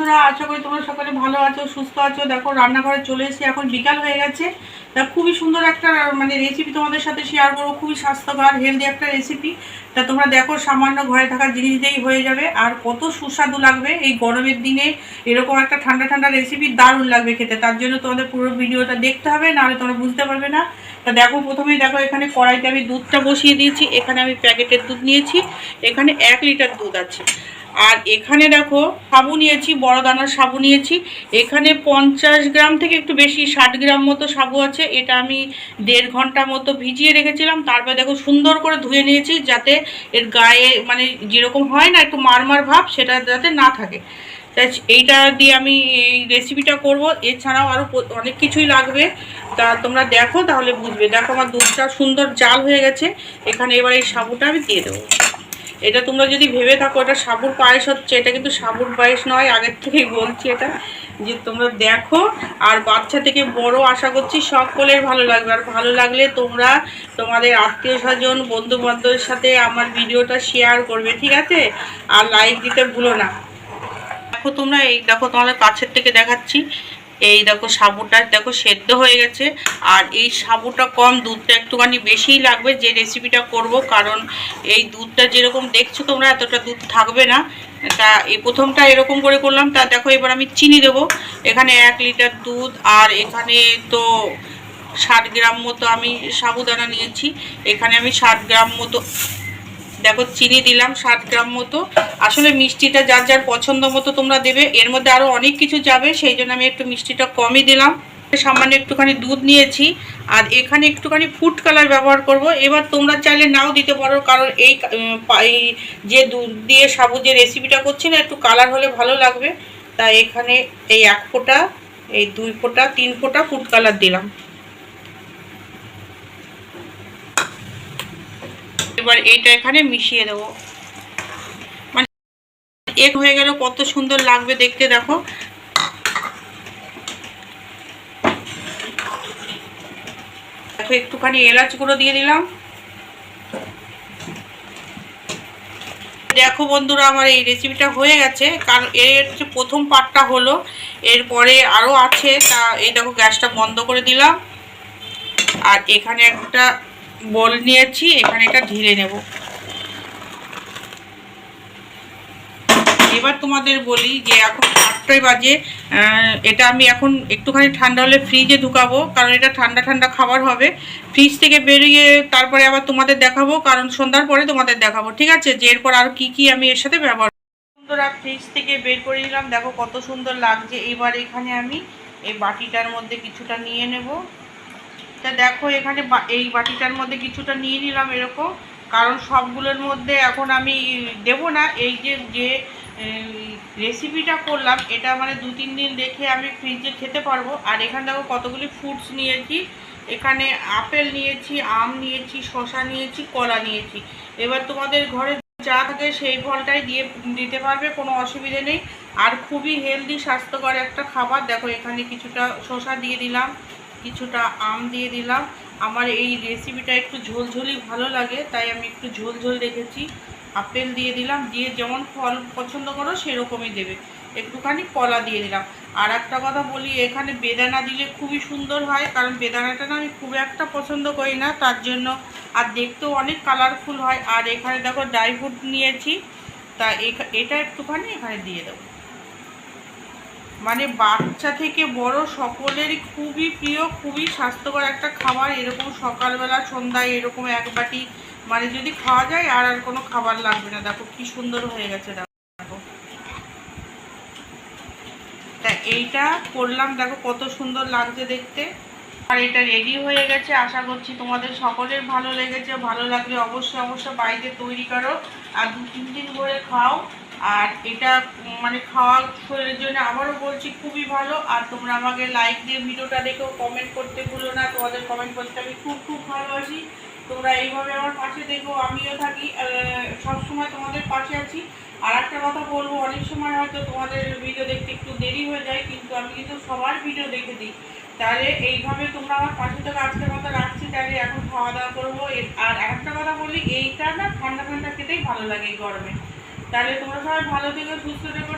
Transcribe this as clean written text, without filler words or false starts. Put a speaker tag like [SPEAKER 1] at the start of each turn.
[SPEAKER 1] বন্ধুরা, আশা করি তোমরা সকলে ভালো আছো, সুস্থ আছো। দেখো রান্নাঘরে চলে এসেছি, এখন বিকাল হয়ে গেছে। তা খুবই সুন্দর একটা রেসিপি তোমাদের সাথে শেয়ার করবো। খুবই স্বাস্থ্যকর হেলদি একটা রেসিপি। তা তোমরা দেখো, সামান্য ঘরে থাকা জিনিস দিয়েই হয়ে যাবে, আর কত সুস্বাদু লাগবে এই গরমের দিনে। এরকম একটা ঠান্ডা ঠান্ডা রেসিপি দারুণ লাগবে খেতে। তার জন্য তোমাদের পুরো ভিডিওটা দেখতে হবে, নাহলে তোমরা বুঝতে পারবে না। তা দেখো, প্রথমেই দেখো এখানে কড়াইতে আমি দুধটা বসিয়ে দিয়েছি। এখানে আমি প্যাকেটের দুধ নিয়েছি, এখানে 1 লিটার দুধ আছে। আর এখানে দেখো সাবু নিয়েছি, বড় দানার সাবু নিয়েছি। এখানে 50 গ্রাম থেকে একটু বেশি, 60 গ্রাম মতো সাবু আছে। এটা আমি 1.5 ঘন্টা মতো ভিজিয়ে রেখেছিলাম। তারপরে দেখো সুন্দর করে ধুয়ে নিয়েছি, যাতে এর গায়ে যেরকম হয় না একটু মারমার ভাব, সেটা যাতে না থাকে। তাই এইটা দিয়ে আমি এই রেসিপিটা করব। এছাড়াও আরও অনেক কিছুই লাগবে, তা তোমরা দেখো তাহলে বুঝবে। দেখো আমার দুধটা সুন্দর জাল হয়ে গেছে। এখানে এবার এই সাবুটা আমি দিয়ে দেবো। এটা তোমরা যদি ভেবে থাকো এটা সাবুর পায়েস হচ্ছে, এটা কিন্তু সাবুর পায়েস নয়। আগের থেকেই বলছি এটা, যে তোমরা দেখো। আর বাচ্চা থেকে বড় আশা করছি সকলের ভালো লাগবে। আর ভালো লাগলে তোমরা তোমাদের আত্মীয় স্বজন, বন্ধু বান্ধবের সাথে আমার ভিডিওটা শেয়ার করবে, ঠিক আছে? আর লাইক দিতে ভুলো না। দেখো তোমরা, এই দেখো তোমাদের কাছের থেকে দেখাচ্ছি। এই দেখো সাবুটা দেখো সেদ্ধ হয়ে গেছে। আর এই সাবুটা কম, দুধটা একটুখানি বেশিই লাগবে যে রেসিপিটা করব। কারণ এই দুধটা যেরকম দেখছো তোমরা, এতটা দুধ থাকবে না। তা এই প্রথমটা এরকম করে করলাম। তা দেখো এবার আমি চিনি দেবো। এখানে 1 লিটার দুধ, আর এখানে তো 60 গ্রাম মতো আমি সাবুদানা নিয়েছি। এখানে আমি 60 গ্রাম মতো দেখো চিনি দিলাম, 60 গ্রাম মতো। আসলে মিষ্টিটা যার যার পছন্দ মতো তোমরা দেবে। এর মধ্যে আরও অনেক কিছু যাবে, সেই জন্য আমি একটু মিষ্টিটা কমই দিলাম। সামান্য একটুখানি দুধ নিয়েছি, আর এখানে একটুখানি ফুড কালার ব্যবহার করব। এবার তোমরা চাইলে নাও দিতে পারো, কারণ এই যে দুধ দিয়ে সাবু যে রেসিপিটা করছি না, একটু কালার হলে ভালো লাগবে। তাই এখানে এই 1 ফোঁটা, এই 2 ফোঁটা, 3 ফোঁটা ফুড কালার দিলাম। এবার এইটা এখানে মিশিয়ে দেবো। এক হয়ে গেল, কত সুন্দর লাগবে দেখতে। দেখো দেখো একটুখানি এলাচ গুঁড়ো দিয়ে দিলাম। দেখো বন্ধুরা, আমার এই রেসিপিটা হয়ে গেছে। কারণ এর যে প্রথম পার্টটা হলো, এরপরে আরও আছে। তা এই দেখো গ্যাসটা বন্ধ করে দিলাম। আর এখানে একটা বল নিয়েছি, এখানে এটা ঢেলে নেব। এবার তোমাদের বলি যে এখন 8টাই বাজে। এটা আমি এখন একটুখানি ঠান্ডা হলে ফ্রিজে ঢুকাবো, কারণ এটা ঠান্ডা ঠান্ডা খাবার হবে। ফ্রিজ থেকে বেরিয়ে তারপরে আবার তোমাদের দেখাবো, কারণ সন্ধ্যার পরে তোমাদের দেখাবো, ঠিক আছে? যে এরপর আর কি আমি এর সাথে ব্যবহার। বন্ধুরা, ফ্রিজ থেকে বের করে নিলাম, দেখো কত সুন্দর লাগছে। এবার এখানে আমি এই বাটিটার মধ্যে কিছুটা নিয়ে নেব। তা দেখো এখানে এই বাটিটার মধ্যে কিছুটা নিয়ে নিলাম এরকম, কারণ সবগুলোর মধ্যে এখন আমি দেব না। এই যে রেসিপিটা করলাম, এটা 2-3 দিন রেখে আমি ফ্রিজে খেতে পারবো। আর এখানে দেখো কতগুলি ফ্রুটস নিয়েছি। এখানে আপেল নিয়েছি, আম নিয়েছি, শসা নিয়েছি, কলা নিয়েছি। এবার তোমাদের ঘরে যা থাকে সেই ফলটাই দিতে পারবে, কোনো অসুবিধে নেই। আর খুবই হেলদি স্বাস্থ্যকর একটা খাবার। দেখো এখানে কিছুটা শসা দিয়ে দিলাম, কিছুটা আম দিয়ে দিলাম। আমার এই রেসিপিটা একটু ঝোলঝোলি ভালো লাগে, তাই আমি একটু ঝোলঝোল রেখেছি। আপেল দিয়ে দিলাম, দিয়ে যেমন ফল পছন্দ করো সেরকমই দেবে। একটুখানি কলা দিয়ে দিলাম। আর একটা কথা বলি, এখানে বেদানা দিলে খুবই সুন্দর হয়, কারণ বেদানাটা না আমি খুব একটা পছন্দ করি না, তার জন্য। আর দেখতেও অনেক কালারফুল হয়। আর এখানে দেখো ড্রাই ফ্রুট নিয়েছি, তা এটা একটুখানি এখানে দিয়ে দেবো। বাচ্চা থেকে বড় সকলেরই খুবই প্রিয়, খুবই স্বাস্থ্যকর একটা খাবার। এরকম সকালবেলা সন্ধ্যায় এরকম 1 বাটি যদি খাওয়া যায়, আর কোনো খাবার লাগবে না। দেখো কি সুন্দর হয়ে গেছে। দেখো তা এইটা করলাম, দেখো কত সুন্দর লাগছে দেখতে। আর এটা রেডি হয়ে গেছে। আশা করছি তোমাদের সকলের ভালো লেগেছে। ভালো লাগলে অবশ্যই বাড়িতে তৈরি করো, আর 2-3 দিন ধরে খাও। আর এটা খাওয়া শরীরের জন্য আবারও বলছি খুবই ভালো। আর তোমরা আমাকে লাইক দিয়ে ভিডিওটা দেখেও কমেন্ট করতে ভুলো না। তোমাদের কমেন্ট করতে আমি খুব ভালোবাসি। তোমরা এইভাবে আমার পাশে দেখো, আমিও থাকি, সবসময় তোমাদের পাশে আছি। আর একটা কথা বলবো, অনেক সময় হয়তো তোমাদের ভিডিও দেখতে একটু দেরি হয়ে যায়, কিন্তু আমি কিন্তু সবার ভিডিও দেখে দিই। তাহলে এইভাবে তোমরা আমার পাশে থেকে আজকের মতো রাখছি। তাহলে এখন খাওয়া দাওয়া করবো। আর একটা কথা বলি, এইটা না ঠান্ডা ঠান্ডা খেতেই ভালো লাগে এই গরমে। তাহলে তোমরা সবাই ভালো থেকো, সুস্থ থেকো।